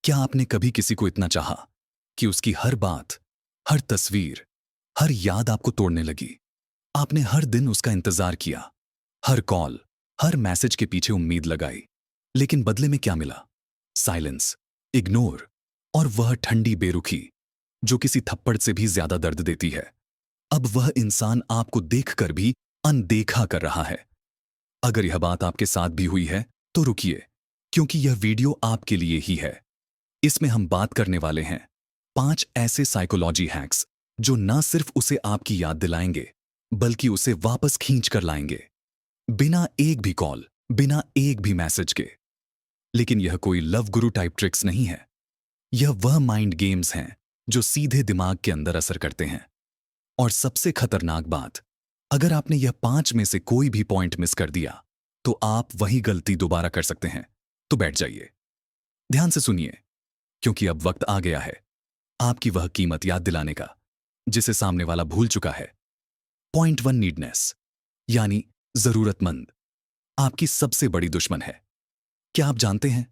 क्या आपने कभी किसी को इतना चाहा कि उसकी हर बात, हर तस्वीर, हर याद आपको तोड़ने लगी? आपने हर दिन उसका इंतजार किया, हर कॉल, हर मैसेज के पीछे उम्मीद लगाई, लेकिन बदले में क्या मिला? साइलेंस, इग्नोर और वह ठंडी बेरुखी जो किसी थप्पड़ से भी ज्यादा दर्द देती है। अब वह इंसान आपको देखकर भी अनदेखा कर रहा है। अगर यह बात आपके साथ भी हुई है, तो रुकिए, क्योंकि यह वीडियो आपके लिए ही है। इसमें हम बात करने वाले हैं 5 ऐसे साइकोलॉजी हैक्स जो न सिर्फ उसे आपकी याद दिलाएंगे, बल्कि उसे वापस खींच कर लाएंगे, बिना एक भी कॉल, बिना एक भी मैसेज के। लेकिन यह कोई लव गुरु टाइप ट्रिक्स नहीं है। यह वह माइंड गेम्स हैं जो सीधे दिमाग के अंदर असर करते हैं। और सबसे खतरनाक बात, अगर आपने यह 5 में से कोई भी पॉइंट मिस कर दिया, तो आप वही गलती दोबारा कर सकते हैं। तो बैठ जाइए, ध्यान से सुनिए, क्योंकि अब वक्त आ गया है आपकी वह कीमत याद दिलाने का जिसे सामने वाला भूल चुका है। पॉइंट 1, नीडनेस, यानी जरूरतमंद आपकी सबसे बड़ी दुश्मन है। क्या आप जानते हैं,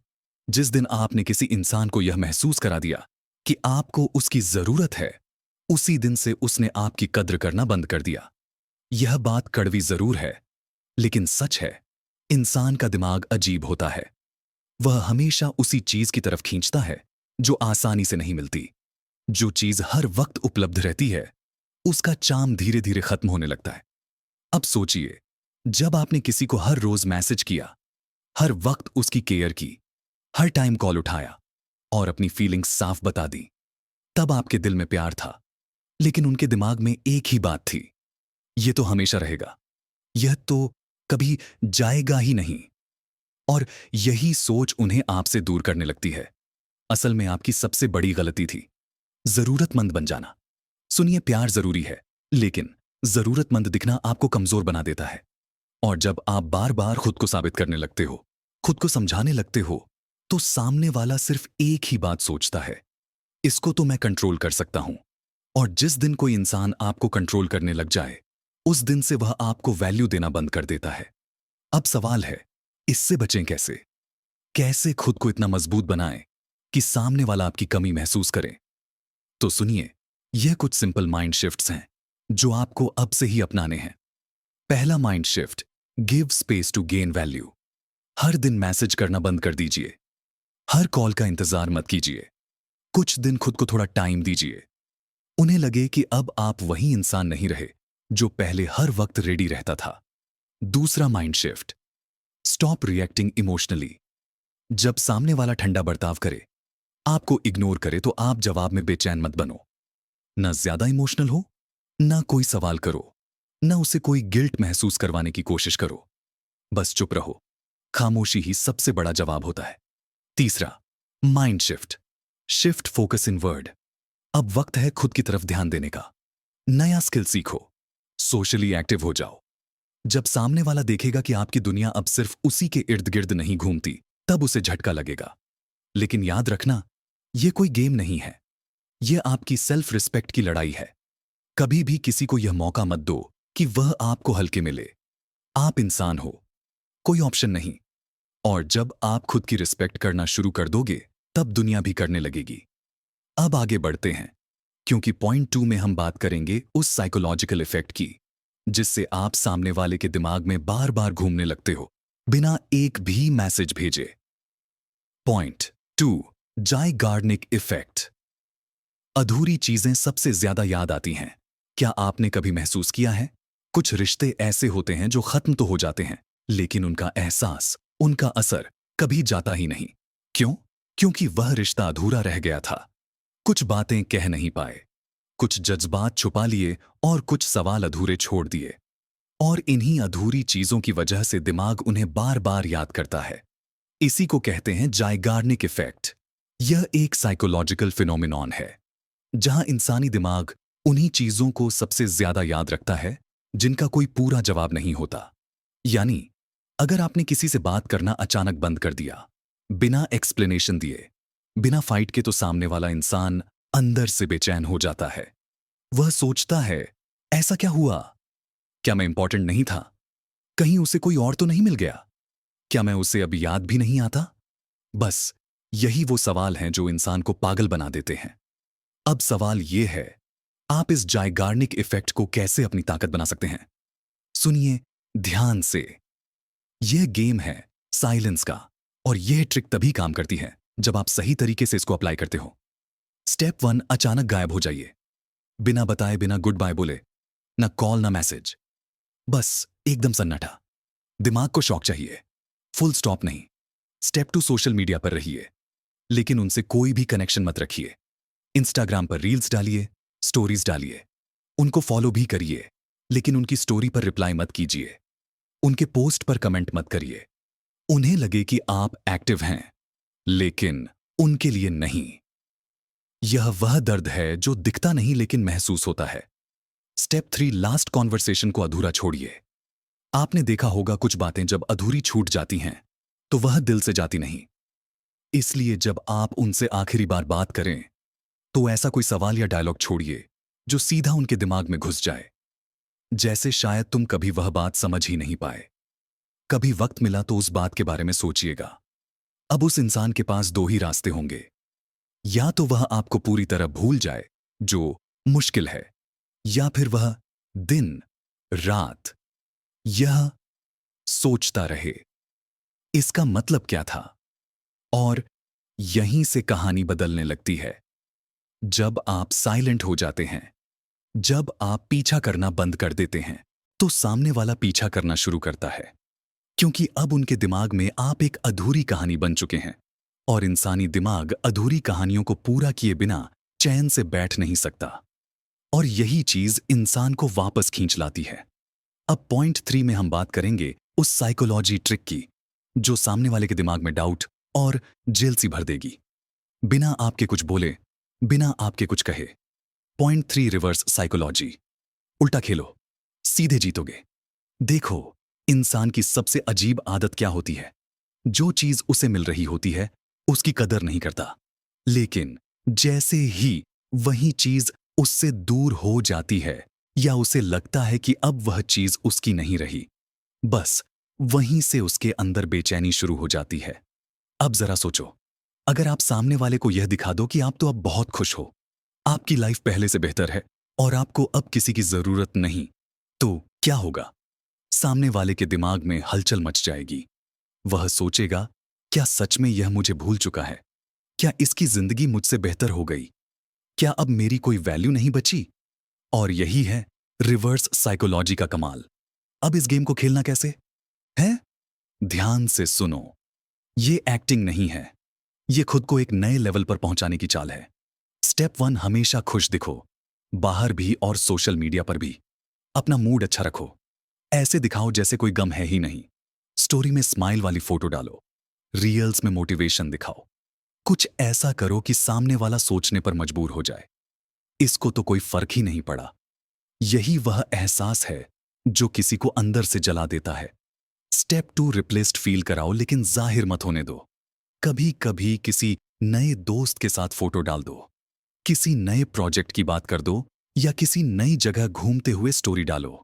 जिस दिन आपने किसी इंसान को यह महसूस करा दिया कि आपको उसकी जरूरत है, उसी दिन से उसने आपकी कद्र करना बंद कर दिया। यह बात कड़वी जरूर है, लेकिन सच है। इंसान का दिमाग अजीब होता है। वह हमेशा उसी चीज की तरफ खींचता है जो आसानी से नहीं मिलती। जो चीज हर वक्त उपलब्ध रहती है, उसका चार्म धीरे धीरे खत्म होने लगता है। अब सोचिए, जब आपने किसी को हर रोज मैसेज किया, हर वक्त उसकी केयर की, हर टाइम कॉल उठाया और अपनी फीलिंग्स साफ बता दी, तब आपके दिल में प्यार था। लेकिन उनके दिमाग में एक ही बात थी, यह तो हमेशा रहेगा, यह तो कभी जाएगा ही नहीं। और यही सोच उन्हें आपसे दूर करने लगती है। असल में आपकी सबसे बड़ी गलती थी जरूरतमंद बन जाना। सुनिए, प्यार जरूरी है, लेकिन जरूरतमंद दिखना आपको कमजोर बना देता है। और जब आप बार बार खुद को साबित करने लगते हो, खुद को समझाने लगते हो, तो सामने वाला सिर्फ एक ही बात सोचता है, इसको तो मैं कंट्रोल कर सकता हूं। और जिस दिन कोई इंसान आपको कंट्रोल करने लग जाए, उस दिन से वह आपको वैल्यू देना बंद कर देता है। अब सवाल है, इससे बचें कैसे? कैसे खुद को इतना मजबूत बनाएं कि सामने वाला आपकी कमी महसूस करे? तो सुनिए, यह कुछ सिंपल माइंड शिफ्ट्स हैं जो आपको अब से ही अपनाने हैं। पहला mind shift, give space to gain value. हर दिन मैसेज करना बंद कर दीजिए। हर कॉल का इंतजार मत कीजिए। कुछ दिन खुद को थोड़ा टाइम दीजिए। उन्हें लगे कि अब आप वही इंसान नहीं रहे जो पहले हर वक्त रेडी रहता था। दूसरा mind shift, stop reacting emotionally. जब सामने वाला ठंडा बर्ताव करे, आपको इग्नोर करे, तो आप जवाब में बेचैन मत बनो। ना ज्यादा इमोशनल हो, ना कोई सवाल करो, ना उसे कोई गिल्ट महसूस करवाने की कोशिश करो। बस चुप रहो। खामोशी ही सबसे बड़ा जवाब होता है। तीसरा mind shift, shift focus in word. अब वक्त है खुद की तरफ ध्यान देने का। नया स्किल सीखो, सोशली एक्टिव हो जाओ। जब सामने वाला देखेगा कि आपकी दुनिया अब सिर्फ उसी के इर्द गिर्द नहीं घूमती, तब उसे झटका लगेगा। लेकिन याद रखना, यह कोई गेम नहीं है, यह आपकी सेल्फ रिस्पेक्ट की लड़ाई है। कभी भी किसी को यह मौका मत दो कि वह आपको हल्के में ले। आप इंसान हो, कोई ऑप्शन नहीं। और जब आप खुद की रिस्पेक्ट करना शुरू कर दोगे, तब दुनिया भी करने लगेगी। अब आगे बढ़ते हैं, क्योंकि पॉइंट 2 में हम बात करेंगे उस साइकोलॉजिकल इफेक्ट की जिससे आप सामने वाले के दिमाग में बार बार घूमने लगते हो, बिना एक भी मैसेज भेजे। Point 2, Zeigarnik effect. अधूरी चीजें सबसे ज्यादा याद आती हैं। क्या आपने कभी महसूस किया है, कुछ रिश्ते ऐसे होते हैं जो खत्म तो हो जाते हैं, लेकिन उनका एहसास, उनका असर कभी जाता ही नहीं। क्यों? क्योंकि वह रिश्ता अधूरा रह गया था। कुछ बातें कह नहीं पाए, कुछ जज्बात छुपा लिए और कुछ सवाल अधूरे छोड़ दिए। और इन्हीं अधूरी चीजों की वजह से दिमाग उन्हें बार बार याद करता है। इसी को कहते हैं जाइगार्निक इफेक्ट। यह एक साइकोलॉजिकल फिनोमिनॉन है जहां इंसानी दिमाग उन्हीं चीजों को सबसे ज्यादा याद रखता है जिनका कोई पूरा जवाब नहीं होता। यानी अगर आपने किसी से बात करना अचानक बंद कर दिया, बिना एक्सप्लेनेशन दिए, बिना फाइट के, तो सामने वाला इंसान अंदर से बेचैन हो जाता है। वह सोचता है, ऐसा क्या हुआ? क्या मैं इंपॉर्टेंट नहीं था? कहीं उसे कोई और तो नहीं मिल गया? क्या मैं उसे अब याद भी नहीं आता? बस यही वो सवाल हैं जो इंसान को पागल बना देते हैं। अब सवाल ये है, आप इस जाइगार्निक इफेक्ट को कैसे अपनी ताकत बना सकते हैं? सुनिए ध्यान से। यह गेम है साइलेंस का, और यह ट्रिक तभी काम करती है जब आप सही तरीके से इसको अप्लाई करते हो। स्टेप 1, अचानक गायब हो जाइए। बिना बताए, बिना गुड बाय बोले, ना कॉल ना मैसेज, बस एकदम सन्नाटा। दिमाग को शॉक चाहिए, फुल स्टॉप नहीं। स्टेप 2, सोशल मीडिया पर रहिए, लेकिन उनसे कोई भी कनेक्शन मत रखिए। इंस्टाग्राम पर रील्स डालिए, स्टोरीज डालिए, उनको फॉलो भी करिए, लेकिन उनकी स्टोरी पर रिप्लाई मत कीजिए, उनके पोस्ट पर कमेंट मत करिए। उन्हें लगे कि आप एक्टिव हैं, लेकिन उनके लिए नहीं। यह वह दर्द है जो दिखता नहीं लेकिन महसूस होता है। स्टेप 3, लास्ट कॉन्वर्सेशन को अधूरा छोड़िए। आपने देखा होगा कुछ बातें जब अधूरी छूट जाती हैं तो वह दिल से जाती नहीं। इसलिए जब आप उनसे आखिरी बार बात करें तो ऐसा कोई सवाल या डायलॉग छोड़िए जो सीधा उनके दिमाग में घुस जाए। जैसे, शायद तुम कभी वह बात समझ ही नहीं पाए, कभी वक्त मिला तो उस बात के बारे में सोचिएगा। अब उस इंसान के पास दो ही रास्ते होंगे, या तो वह आपको पूरी तरह भूल जाए, जो मुश्किल है, या फिर वह दिन रात यह सोचता रहे इसका मतलब क्या था। और यहीं से कहानी बदलने लगती है। जब आप साइलेंट हो जाते हैं, जब आप पीछा करना बंद कर देते हैं, तो सामने वाला पीछा करना शुरू करता है, क्योंकि अब उनके दिमाग में आप एक अधूरी कहानी बन चुके हैं, और इंसानी दिमाग अधूरी कहानियों को पूरा किए बिना चैन से बैठ नहीं सकता। और यही चीज इंसान को वापस खींच लाती है। अब पॉइंट 3 में हम बात करेंगे उस साइकोलॉजी ट्रिक की जो सामने वाले के दिमाग में डाउट और जेलसी भर देगी, बिना आपके कुछ बोले, बिना आपके कुछ कहे। Point 3, reverse psychology. उल्टा खेलो, सीधे जीतोगे। देखो, इंसान की सबसे अजीब आदत क्या होती है? जो चीज उसे मिल रही होती है उसकी कदर नहीं करता, लेकिन जैसे ही वही चीज उससे दूर हो जाती है या उसे लगता है कि अब वह चीज उसकी नहीं रही, बस वहीं से उसके अंदर बेचैनी शुरू हो जाती है। अब जरा सोचो, अगर आप सामने वाले को यह दिखा दो कि आप तो अब बहुत खुश हो, आपकी लाइफ पहले से बेहतर है और आपको अब किसी की जरूरत नहीं, तो क्या होगा? सामने वाले के दिमाग में हलचल मच जाएगी। वह सोचेगा, क्या सच में यह मुझे भूल चुका है? क्या इसकी जिंदगी मुझसे बेहतर हो गई? क्या अब मेरी कोई वैल्यू नहीं बची? और यही है रिवर्स साइकोलॉजी का कमाल। अब इस गेम को खेलना कैसे है? ध्यान से सुनो, ये एक्टिंग नहीं है, ये खुद को एक नए लेवल पर पहुंचाने की चाल है। स्टेप 1, हमेशा खुश दिखो, बाहर भी और सोशल मीडिया पर भी। अपना मूड अच्छा रखो, ऐसे दिखाओ जैसे कोई गम है ही नहीं। स्टोरी में स्माइल वाली फोटो डालो, रील्स में मोटिवेशन दिखाओ, कुछ ऐसा करो कि सामने वाला सोचने पर मजबूर हो जाए, इसको तो कोई फर्क ही नहीं पड़ा। यही वह एहसास है जो किसी को अंदर से जला देता है। स्टेप 2, रिप्लेस्ड फील कराओ, लेकिन जाहिर मत होने दो। कभी कभी किसी नए दोस्त के साथ फोटो डाल दो, किसी नए प्रोजेक्ट की बात कर दो, या किसी नई जगह घूमते हुए स्टोरी डालो।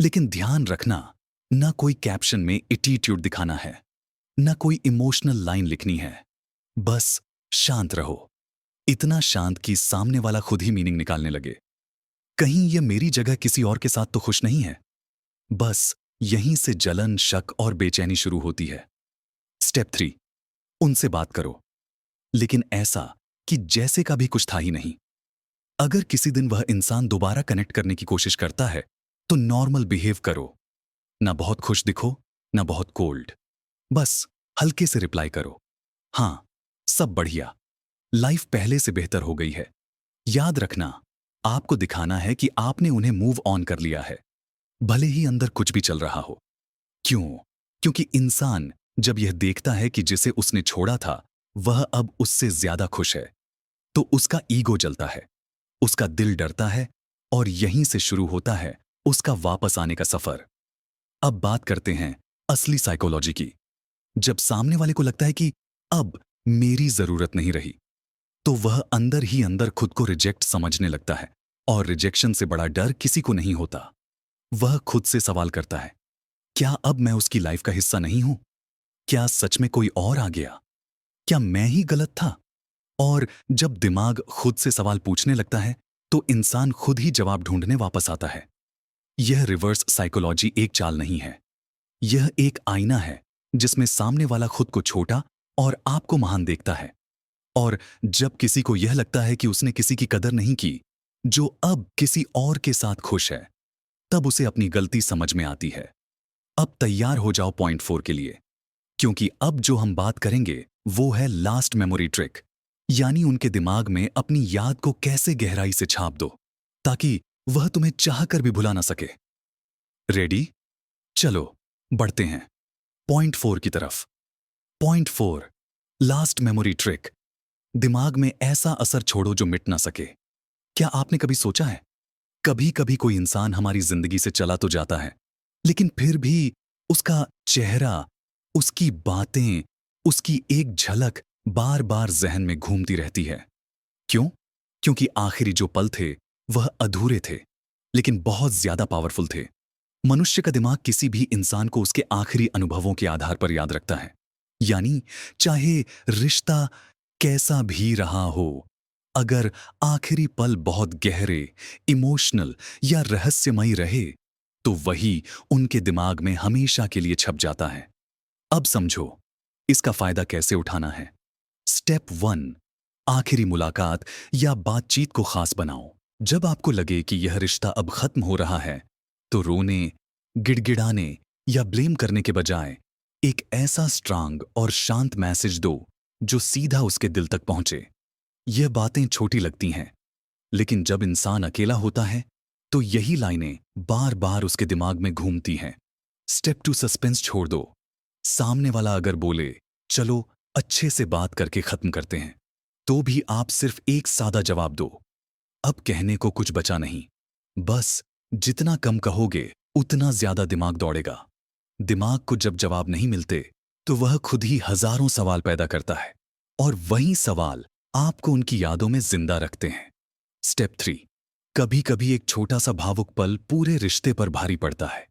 लेकिन ध्यान रखना, ना कोई कैप्शन में एटीट्यूड दिखाना है, ना कोई इमोशनल लाइन लिखनी है। बस शांत रहो, इतना शांत कि सामने वाला खुद ही मीनिंग निकालने लगे। कहीं यह मेरी जगह किसी और के साथ तो खुश नहीं है? बस यहीं से जलन, शक और बेचैनी शुरू होती है। स्टेप 3, उनसे बात करो, लेकिन ऐसा कि जैसे का भी कुछ था ही नहीं। अगर किसी दिन वह इंसान दोबारा कनेक्ट करने की कोशिश करता है तो नॉर्मल बिहेव करो, ना बहुत खुश दिखो, ना बहुत कोल्ड, बस हल्के से रिप्लाई करो, हाँ सब बढ़िया, लाइफ पहले से बेहतर हो गई है। याद रखना, आपको दिखाना है कि आपने उन्हें मूव ऑन कर लिया है, भले ही अंदर कुछ भी चल रहा हो। क्यों? क्योंकि इंसान जब यह देखता है कि जिसे उसने छोड़ा था वह अब उससे ज्यादा खुश है, तो उसका ईगो जलता है, उसका दिल डरता है, और यहीं से शुरू होता है उसका वापस आने का सफर। अब बात करते हैं असली साइकोलॉजी की। जब सामने वाले को लगता है कि अब मेरी जरूरत नहीं रही, तो वह अंदर ही अंदर खुद को रिजेक्ट समझने लगता है, और रिजेक्शन से बड़ा डर किसी को नहीं होता। वह खुद से सवाल करता है, क्या अब मैं उसकी लाइफ का हिस्सा नहीं हूं? क्या सच में कोई और आ गया? क्या मैं ही गलत था? और जब दिमाग खुद से सवाल पूछने लगता है, तो इंसान खुद ही जवाब ढूंढने वापस आता है। यह रिवर्स साइकोलॉजी एक चाल नहीं है। यह एक आईना है जिसमें सामने वाला खुद को छोटा और आपको महान देखता है। और जब किसी को यह लगता है कि उसने किसी की कदर नहीं की, जो अब किसी और के साथ खुश है, तब उसे अपनी गलती समझ में आती है। अब तैयार हो जाओ पॉइंट 4 के लिए, क्योंकि अब जो हम बात करेंगे वो है लास्ट मेमोरी ट्रिक, यानी उनके दिमाग में अपनी याद को कैसे गहराई से छाप दो ताकि वह तुम्हें चाहकर भी भुला ना सके। रेडी? चलो बढ़ते हैं पॉइंट 4 की तरफ। Point 4, last memory trick. दिमाग में ऐसा असर छोड़ो जो मिट ना सके। क्या आपने कभी सोचा है, कभी कभी कोई इंसान हमारी जिंदगी से चला तो जाता है, लेकिन फिर भी उसका चेहरा, उसकी बातें, उसकी एक झलक बार बार जहन में घूमती रहती है। क्यों? क्योंकि आखिरी जो पल थे वह अधूरे थे, लेकिन बहुत ज्यादा पावरफुल थे। मनुष्य का दिमाग किसी भी इंसान को उसके आखिरी अनुभवों के आधार पर याद रखता है। यानी चाहे रिश्ता कैसा भी रहा हो, अगर आखिरी पल बहुत गहरे, इमोशनल या रहस्यमयी रहे, तो वही उनके दिमाग में हमेशा के लिए छप जाता है। अब समझो, इसका फायदा कैसे उठाना है। स्टेप 1, आखिरी मुलाकात या बातचीत को खास बनाओ। जब आपको लगे कि यह रिश्ता अब खत्म हो रहा है, तो रोने, गिड़गिड़ाने या ब्लेम करने के बजाय एक ऐसा स्ट्रांग और शांत मैसेज दो जो सीधा उसके दिल तक पहुंचे। यह बातें छोटी लगती हैं, लेकिन जब इंसान अकेला होता है, तो यही लाइनें बार बार उसके दिमाग में घूमती हैं। स्टेप 2, सस्पेंस छोड़ दो। सामने वाला अगर बोले, चलो अच्छे से बात करके खत्म करते हैं, तो भी आप सिर्फ एक सादा जवाब दो। अब कहने को कुछ बचा नहीं। बस जितना कम कहोगे, उतना ज्यादा दिमाग दौड़ेगा। दिमाग को जब जवाब नहीं मिलते, तो वह खुद ही हजारों सवाल पैदा करता है, और वही सवाल आपको उनकी यादों में जिंदा रखते हैं। स्टेप 3, कभी कभी एक छोटा सा भावुक पल पूरे रिश्ते पर भारी पड़ता है।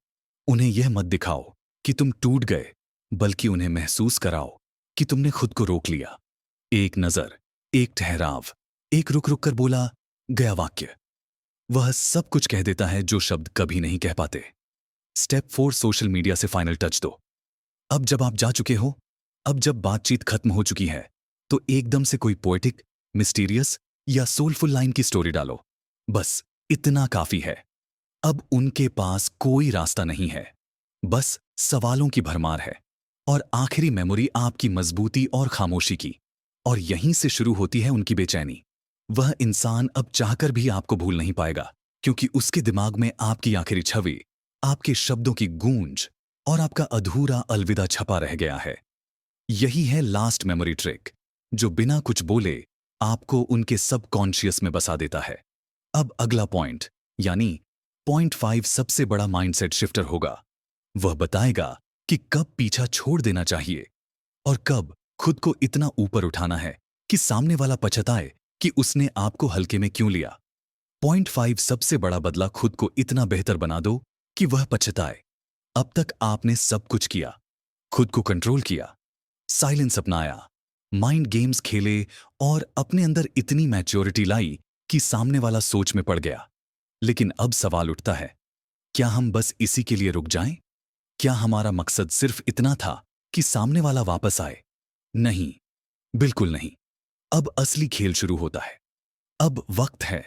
उन्हें यह मत दिखाओ कि तुम टूट गए, बल्कि उन्हें महसूस कराओ कि तुमने खुद को रोक लिया। एक नजर, एक ठहराव, एक रुक रुक कर बोला गया वाक्य, वह सब कुछ कह देता है जो शब्द कभी नहीं कह पाते। स्टेप 4, सोशल मीडिया से फाइनल टच दो। अब जब आप जा चुके हो, अब जब बातचीत खत्म हो चुकी है, तो एकदम से कोई पोएटिक, मिस्टीरियस या सोलफुल लाइन की स्टोरी डालो। बस इतना काफी है। अब उनके पास कोई रास्ता नहीं है, बस सवालों की भरमार है। और आखिरी मेमोरी आपकी मजबूती और खामोशी की। और यहीं से शुरू होती है उनकी बेचैनी। वह इंसान अब चाहकर भी आपको भूल नहीं पाएगा, क्योंकि उसके दिमाग में आपकी आखिरी छवि, आपके शब्दों की गूंज और आपका अधूरा अलविदा छपा रह गया है। यही है लास्ट मेमोरी ट्रिक, जो बिना कुछ बोले आपको उनके सबकॉन्शियस में बसा देता है। अब अगला पॉइंट, यानी पॉइंट 5 सबसे बड़ा माइंडसेट शिफ्टर होगा। वह बताएगा कि कब पीछा छोड़ देना चाहिए और कब खुद को इतना ऊपर उठाना है कि सामने वाला पछताए कि उसने आपको हल्के में क्यों लिया। पॉइंट 5 सबसे बड़ा बदला खुद को इतना बेहतर बना दो कि वह पछताए। अब तक आपने सब कुछ किया, खुद को कंट्रोल किया, साइलेंस अपनाया, माइंड गेम्स खेले और अपने अंदर इतनी मैच्योरिटी लाई कि सामने वाला सोच में पड़ गया। लेकिन अब सवाल उठता है, क्या हम बस इसी के लिए रुक जाएं? क्या हमारा मकसद सिर्फ इतना था कि सामने वाला वापस आए? नहीं, बिल्कुल नहीं। अब असली खेल शुरू होता है। अब वक्त है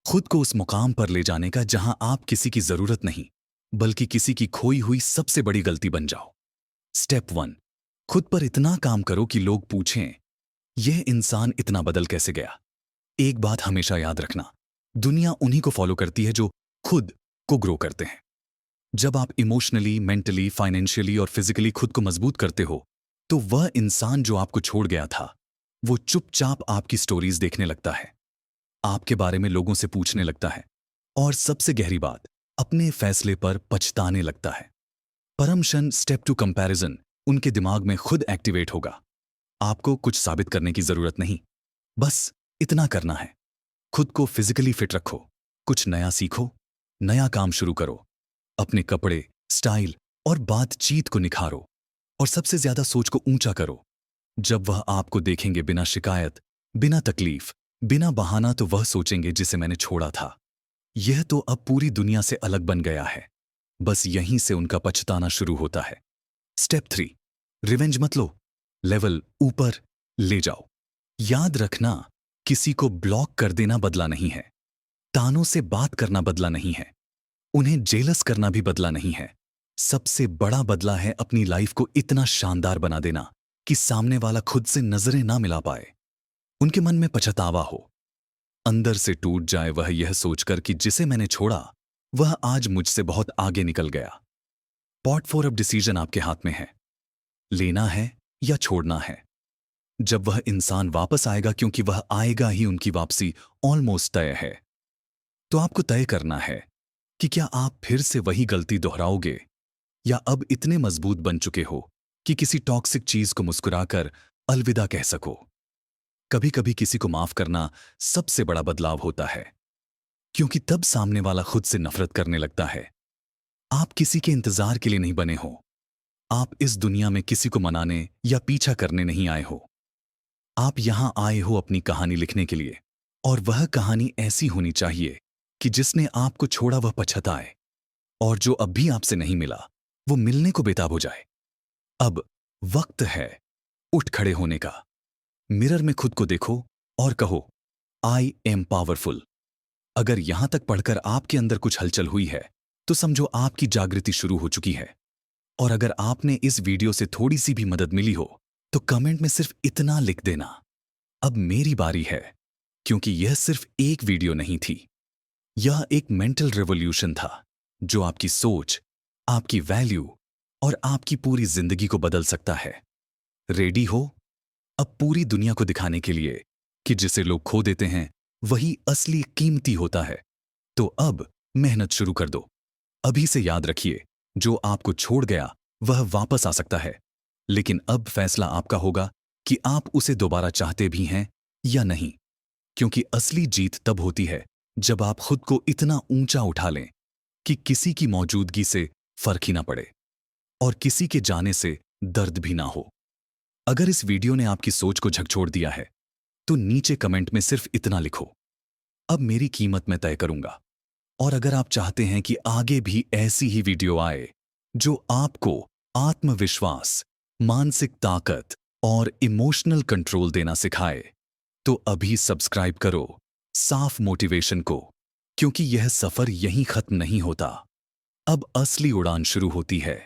खुद को उस मुकाम पर ले जाने का जहां आप किसी की जरूरत नहीं, बल्कि किसी की खोई हुई सबसे बड़ी गलती बन जाओ। स्टेप 1, खुद पर इतना काम करो कि लोग पूछें, यह इंसान इतना बदल कैसे गया? एक बात हमेशा याद रखना, दुनिया उन्हीं को फॉलो करती है जो खुद को ग्रो करते हैं। जब आप इमोशनली, मेंटली, फाइनेंशियली और फिजिकली खुद को मजबूत करते हो, तो वह इंसान जो आपको छोड़ गया था, वो चुपचाप आपकी स्टोरीज देखने लगता है, आपके बारे में लोगों से पूछने लगता है, और सबसे गहरी बात, अपने फैसले पर पछताने लगता है। परम शन, स्टेप 2, कंपैरिजन, उनके दिमाग में खुद एक्टिवेट होगा। आपको कुछ साबित करने की जरूरत नहीं, बस इतना करना है, खुद को फिजिकली फिट रखो, कुछ नया सीखो, नया काम शुरू करो, अपने कपड़े, स्टाइल और बातचीत को निखारो, और सबसे ज्यादा सोच को ऊंचा करो। जब वह आपको देखेंगे बिना शिकायत, बिना तकलीफ, बिना बहाना, तो वह सोचेंगे जिसे मैंने छोड़ा था यह तो अब पूरी दुनिया से अलग बन गया है। बस यहीं से उनका पछताना शुरू होता है। स्टेप 3, रिवेंज मत लो, लेवल ऊपर ले जाओ। याद रखना, किसी को ब्लॉक कर देना बदला नहीं है, तानों से बात करना बदला नहीं है, उन्हें जेलस करना भी बदला नहीं है। सबसे बड़ा बदला है अपनी लाइफ को इतना शानदार बना देना कि सामने वाला खुद से नजरें ना मिला पाए, उनके मन में पछतावा हो, अंदर से टूट जाए वह यह सोचकर कि जिसे मैंने छोड़ा वह आज मुझसे बहुत आगे निकल गया। पॉट फॉर अब डिसीजन आपके हाथ में है, लेना है या छोड़ना है। जब वह इंसान वापस आएगा, क्योंकि वह आएगा ही, उनकी वापसी ऑलमोस्ट तय है, तो आपको तय करना है कि क्या आप फिर से वही गलती दोहराओगे या अब इतने मजबूत बन चुके हो कि किसी टॉक्सिक चीज को मुस्कुराकर अलविदा कह सको। कभी कभी किसी को माफ करना सबसे बड़ा बदलाव होता है, क्योंकि तब सामने वाला खुद से नफरत करने लगता है। आप किसी के इंतजार के लिए नहीं बने हो, आप इस दुनिया में किसी को मनाने या पीछा करने नहीं आए हो। आप यहां आए हो अपनी कहानी लिखने के लिए, और वह कहानी ऐसी होनी चाहिए कि जिसने आपको छोड़ा वह पछताए, और जो अब भी आपसे नहीं मिला वो मिलने को बेताब हो जाए। अब वक्त है उठ खड़े होने का। मिरर में खुद को देखो और कहो, आई एम पावरफुल। अगर यहां तक पढ़कर आपके अंदर कुछ हलचल हुई है तो समझो आपकी जागृति शुरू हो चुकी है। और अगर आपने इस वीडियो से थोड़ी सी भी मदद मिली हो तो कमेंट में सिर्फ इतना लिख देना, अब मेरी बारी है। क्योंकि यह सिर्फ एक वीडियो नहीं थी, यह एक मेंटल रेवोल्यूशन था जो आपकी सोच, आपकी वैल्यू और आपकी पूरी जिंदगी को बदल सकता है। रेडी हो अब पूरी दुनिया को दिखाने के लिए कि जिसे लोग खो देते हैं वही असली कीमती होता है। तो अब मेहनत शुरू कर दो। अभी से याद रखिए, जो आपको छोड़ गया वह वापस आ सकता है, लेकिन अब फैसला आपका होगा कि आप उसे दोबारा चाहते भी हैं या नहीं। क्योंकि असली जीत तब होती है जब आप खुद को इतना ऊंचा उठा लें कि किसी की मौजूदगी से फर्क ही ना पड़े और किसी के जाने से दर्द भी ना हो। अगर इस वीडियो ने आपकी सोच को झकझोर दिया है तो नीचे कमेंट में सिर्फ इतना लिखो, अब मेरी कीमत मैं तय करूंगा। और अगर आप चाहते हैं कि आगे भी ऐसी ही वीडियो आए जो आपको आत्मविश्वास, मानसिक ताकत और इमोशनल कंट्रोल देना सिखाए, तो अभी सब्सक्राइब करो साफ मोटिवेशन को, क्योंकि यह सफर यहीं खत्म नहीं होता। अब असली उड़ान शुरू होती है।